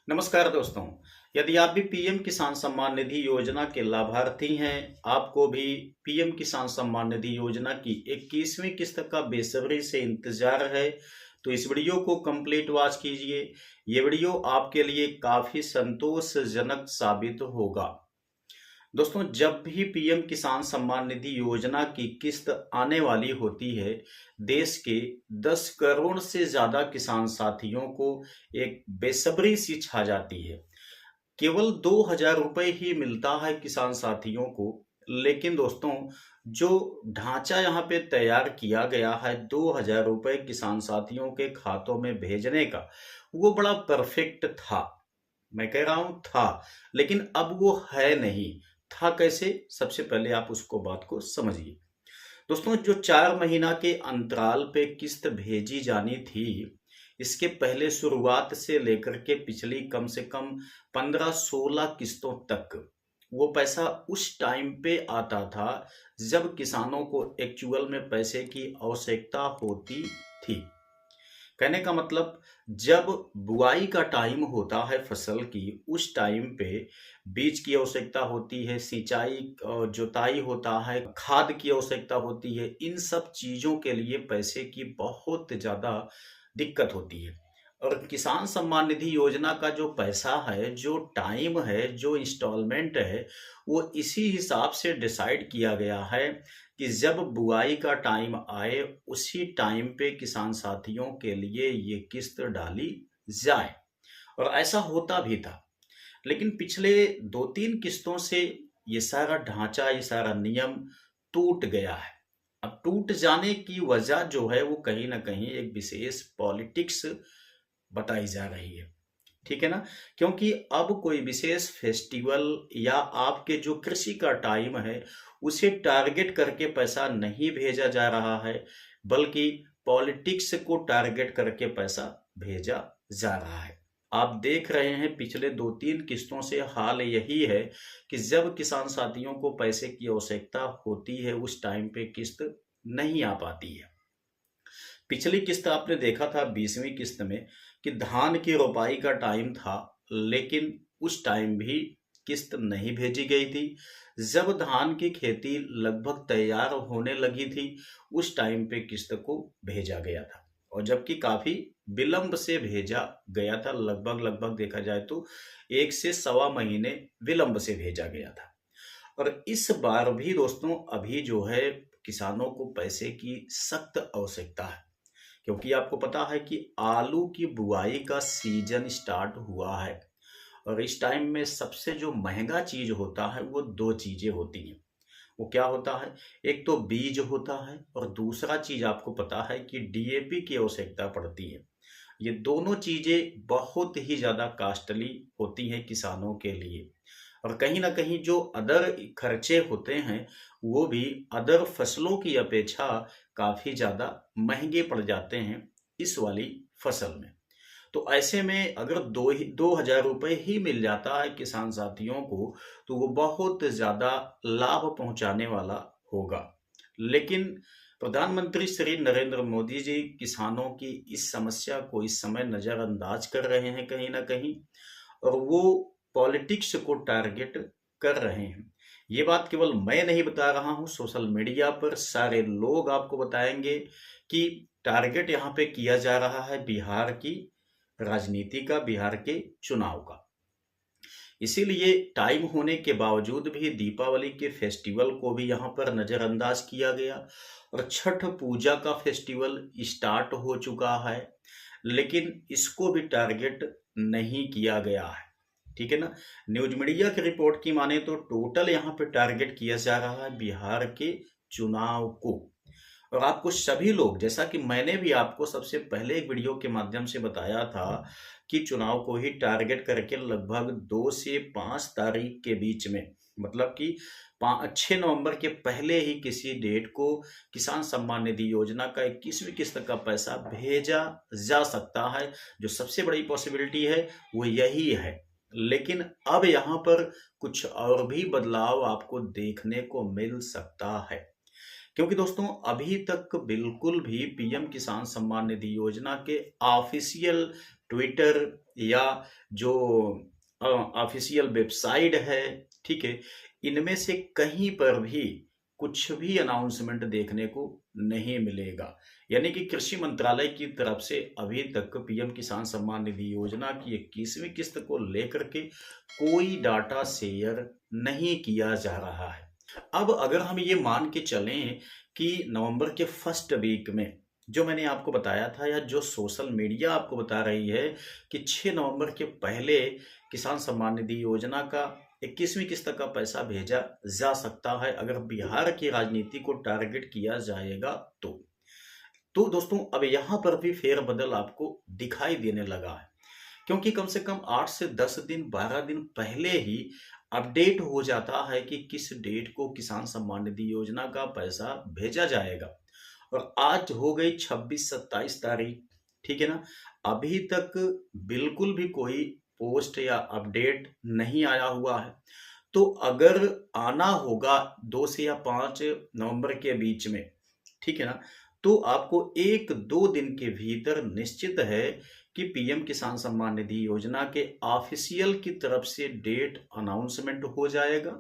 नमस्कार दोस्तों। यदि आप भी पीएम किसान सम्मान निधि योजना के लाभार्थी हैं, आपको भी पीएम किसान सम्मान निधि योजना की 21वीं किस्त का बेसब्री से इंतजार है, तो इस वीडियो को कंप्लीट वॉच कीजिए। ये वीडियो आपके लिए काफी संतोषजनक साबित होगा। दोस्तों, जब भी पीएम किसान सम्मान निधि योजना की किस्त आने वाली होती है, देश के 10 करोड़ से ज्यादा किसान साथियों को एक बेसब्री सी छा जाती है। केवल 2,000 रुपए ही मिलता है किसान साथियों को, लेकिन दोस्तों, जो ढांचा यहाँ पे तैयार किया गया है 2,000 रुपए किसान साथियों के खातों में भेजने का, वो बड़ा परफेक्ट था। मैं कह रहा हूं था, लेकिन अब वो है नहीं। था कैसे? सबसे पहले आप उसको बात को समझिए। दोस्तों, जो 4 महीना के अंतराल पे किस्त भेजी जानी थी, इसके पहले शुरुआत से लेकर के पिछली कम से कम 15-16 किस्तों तक वो पैसा उस टाइम पे आता था जब किसानों को एक्चुअल में पैसे की आवश्यकता होती थी। कहने का मतलब, जब बुआई का टाइम होता है फसल की, उस टाइम पे बीज की आवश्यकता होती है, सिंचाई जुताई होता है, खाद की आवश्यकता होती है। इन सब चीजों के लिए पैसे की बहुत ज्यादा दिक्कत होती है। और किसान सम्मान निधि योजना का जो पैसा है, जो टाइम है, जो इंस्टॉलमेंट है, वो इसी हिसाब से डिसाइड किया गया है कि जब बुआई का टाइम आए, उसी टाइम पे किसान साथियों के लिए ये किस्त डाली जाए। और ऐसा होता भी था। लेकिन पिछले 2-3 किस्तों से ये सारा ढांचा, ये सारा नियम टूट गया है। अब टूट जाने की वजह जो है, वो कहीं ना कहीं एक विशेष पॉलिटिक्स बताई जा रही है। ठीक है ना? क्योंकि अब कोई विशेष फेस्टिवल या आपके जो कृषि का टाइम है, उसे टारगेट करके पैसा नहीं भेजा जा रहा है, बल्कि पॉलिटिक्स को टारगेट करके पैसा भेजा जा रहा है। आप देख रहे हैं पिछले 2-3 किस्तों से हाल यही है कि जब किसान साथियों को पैसे की आवश्यकता होती है, उस टाइम पे किस्त नहीं आ पाती है। पिछली किस्त आपने देखा था 20वीं किस्त में कि धान की रोपाई का टाइम था, लेकिन उस टाइम भी किस्त नहीं भेजी गई थी। जब धान की खेती लगभग तैयार होने लगी थी, उस टाइम पे किस्त को भेजा गया था। और जबकि काफी विलंब से भेजा गया था, लगभग लगभग देखा जाए तो 1 से 1.25 महीने विलंब से भेजा गया था। और इस बार भी दोस्तों, अभी जो है, किसानों को पैसे की सख्त आवश्यकता है। क्योंकि आपको पता है कि आलू की बुआई का सीजन स्टार्ट हुआ है। और इस टाइम में सबसे जो महंगा चीज होता है, वो दो चीजें होती हैं। वो क्या होता है? एक तो बीज होता है, और दूसरा चीज आपको पता है कि डीएपी की आवश्यकता पड़ती है। ये दोनों चीजें बहुत ही ज्यादा कॉस्टली होती हैं किसानों के लिए। और कहीं ना कहीं जो अदर खर्चे होते हैं, वो भी अदर फसलों की अपेक्षा काफी ज्यादा महंगे पड़ जाते हैं इस वाली फसल में। तो ऐसे में अगर 2,000 रुपए ही मिल जाता है किसान साथियों को, तो वो बहुत ज्यादा लाभ पहुंचाने वाला होगा। लेकिन प्रधानमंत्री श्री नरेंद्र मोदी जी किसानों की इस समस्या को इस समय नजरअंदाज कर रहे हैं कहीं ना कहीं, और वो पॉलिटिक्स को टारगेट कर रहे हैं। ये बात केवल मैं नहीं बता रहा हूं, सोशल मीडिया पर सारे लोग आपको बताएंगे कि टारगेट यहाँ पे किया जा रहा है बिहार की राजनीति का, बिहार के चुनाव का। इसीलिए टाइम होने के बावजूद भी दीपावली के फेस्टिवल को भी यहाँ पर नजरअंदाज किया गया, और छठ पूजा का फेस्टिवल स्टार्ट हो चुका है, लेकिन इसको भी टारगेट नहीं किया गया है। ठीक है ना? न्यूज मीडिया की रिपोर्ट की माने तो टोटल यहाँ पे टारगेट किया जा रहा है बिहार के चुनाव को। और आपको सभी लोग, जैसा कि मैंने भी आपको सबसे पहले एक वीडियो के माध्यम से बताया था कि चुनाव को ही टारगेट करके लगभग 2 से 5 तारीख के बीच में, मतलब कि 6 नवंबर के पहले ही किसी डेट को किसान सम्मान निधि योजना का 21वीं किस्त का पैसा भेजा जा सकता है। जो सबसे बड़ी पॉसिबिलिटी है, वो यही है। लेकिन अब यहाँ पर कुछ और भी बदलाव आपको देखने को मिल सकता है। क्योंकि दोस्तों, अभी तक बिल्कुल भी पीएम किसान सम्मान निधि योजना के ऑफिशियल ट्विटर या जो ऑफिशियल वेबसाइट है, ठीक है, इनमें से कहीं पर भी कुछ भी अनाउंसमेंट देखने को नहीं मिलेगा। यानी कि कृषि मंत्रालय की तरफ से अभी तक पीएम किसान सम्मान निधि योजना की 21वीं किस्त को लेकर के कोई डाटा शेयर नहीं किया जा रहा है। अब अगर हम ये मान के चलें कि नवंबर के फर्स्ट वीक में, जो मैंने आपको बताया था या जो सोशल मीडिया आपको बता रही है कि 6 नवंबर के पहले किसान सम्मान निधि योजना का 21वीं किस्त का पैसा भेजा जा सकता है अगर बिहार की राजनीति को टारगेट किया जाएगा तो दोस्तों अब यहाँ पर भी फेरबदल आपको दिखाई देने लगा है, क्योंकि कम से कम 8 से 10 दिन 12 दिन पहले ही अपडेट हो जाता है कि किस डेट को किसान सम्मान निधि योजना का पैसा भेजा जाएगा। और आज हो गई 26-27 तारीख, ठीक है ना, अभी तक बिल्कुल भी कोई पोस्ट या अपडेट नहीं आया हुआ है। तो अगर आना होगा 2 से या 5 नवंबर के बीच में, ठीक है ना, तो आपको 1-2 दिन के भीतर निश्चित है कि पीएम किसान सम्मान निधि योजना के ऑफिशियल की तरफ से डेट अनाउंसमेंट हो जाएगा।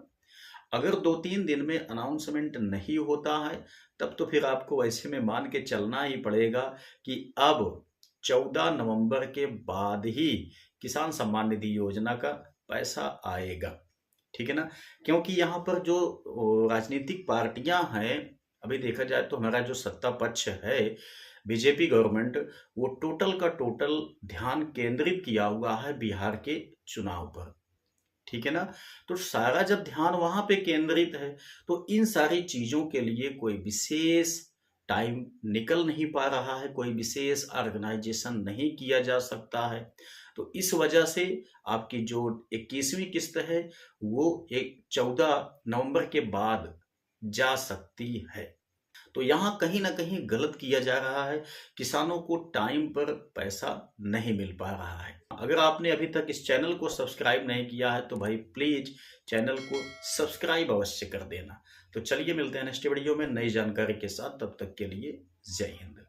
अगर 2-3 दिन में अनाउंसमेंट नहीं होता है तब तो फिर आपको ऐसे में मान के चलना ही पड़ेगा कि अब 14 नवंबर के बाद ही किसान सम्मान निधि योजना का पैसा आएगा, ठीक है ना। क्योंकि यहाँ पर जो राजनीतिक पार्टियां हैं, अभी देखा जाए तो हमारा जो सत्ता पक्ष है बीजेपी गवर्नमेंट, वो टोटल का टोटल ध्यान केंद्रित किया हुआ है बिहार के चुनाव पर, ठीक है ना। तो सारा जब ध्यान वहां पे केंद्रित है तो इन सारी चीजों के लिए कोई विशेष टाइम निकल नहीं पा रहा है, कोई विशेष ऑर्गेनाइजेशन नहीं किया जा सकता है। तो इस वजह से आपकी जो 21वीं किस्त है वो 14 नवंबर के बाद जा सकती है। तो यहाँ कहीं ना कहीं गलत किया जा रहा है, किसानों को टाइम पर पैसा नहीं मिल पा रहा है। अगर आपने अभी तक इस चैनल को सब्सक्राइब नहीं किया है तो भाई प्लीज चैनल को सब्सक्राइब अवश्य कर देना। तो चलिए मिलते हैं नेक्स्ट वीडियो में नई जानकारी के साथ, तब तक के लिए जय हिंद।